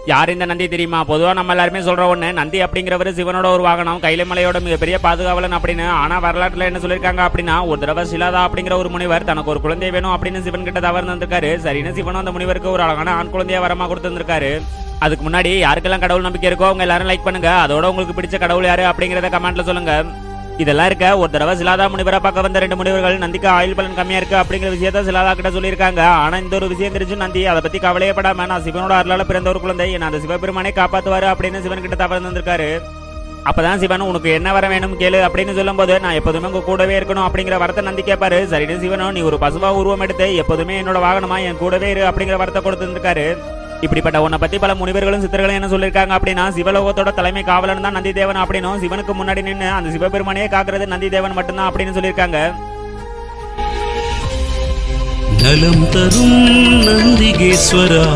யார் இந்த நந்தி தெரியுமா? பொதுவா நம்ம எல்லாருமே சொல்ற ஒண்ணு, நந்தி அப்படிங்கிறவர் சிவனோட ஒரு வாகனம், கைலமலையோட மிகப்பெரிய பாதுகாவலன் அப்படின்னு. ஆனா வரலாற்றுல என்ன சொல்லிருக்காங்க அப்படின்னா, ஒரு தடவை சிலாதா அப்படிங்கிற ஒரு முனிவர் தனக்கு ஒரு குழந்தை வேணும் அப்படின்னு சிவன் கிட்ட தவறு வந்திருக்காரு. சரின்னு சிவனும் அந்த முனிவருக்கு ஒரு அழகான ஆண் குழந்தைய வரமா கொடுத்துருக்காரு. அதுக்கு முன்னாடி யாருக்கெல்லாம் கடவுள் நம்பிக்கை இருக்கோ அவங்க எல்லாரும் லைக் பண்ணுங்க. அதோட உங்களுக்கு பிடிச்ச கடவுள் யாரு அப்படிங்கறத கமெண்ட்ல சொல்லுங்க. இதெல்லாம் இருக்க ஒரு தடவை சிலாதா முனிவரை பார்க்க வந்த 2 முனிவர்கள் நந்திக்கு ஆயுள் பலன் கம்மியா இருக்கு அப்படிங்கிற விஷயத்த சிலாதா கிட்ட சொல்லியிருக்காங்க. ஆனா இந்த ஒரு விஷயம் தெரிஞ்சு நந்தி அதை பத்தி கவலையப்படாம, நான் சிவனோட அருளால பிறந்த ஒரு குழந்தை, என்ன அந்த சிவபெருமானே காப்பாத்துவாரு அப்படின்னு சிவன் கிட்ட தவறு வந்திருக்காரு. அப்பதான் சிவன் உனக்கு என்ன வர வேணும் கேளு அப்படின்னு சொல்லும் போது, நான் எப்போதுமே உங்க கூடவே இருக்கணும் அப்படிங்கிற வரத்தை நந்தி கேட்பாரு. சரின்னு சிவனும் நீ ஒரு பசுவா உருவம் எடுத்து எப்போதுமே என்னோட வாகனமா என் கூடவே இரு அப்படிங்கிற வரத்தை கொடுத்துருக்காரு. இப்படிப்பட்ட உன்னை பத்தி பல முனிவர்களும் சித்தர்களும் என்ன சொல்லியிருக்காங்க அப்படின்னா, சிவலோகத்தோட தலைமை காவலன் தான் நந்தி தேவன் அப்படின்னும், சிவனுக்கு முன்னாடி நின்று அந்த சிவபெருமானையே காக்குறது நந்தி தேவன் மட்டும்தான் அப்படின்னு சொல்லியிருக்காங்க. நலம் தரும் நந்திகேஸ்வரா.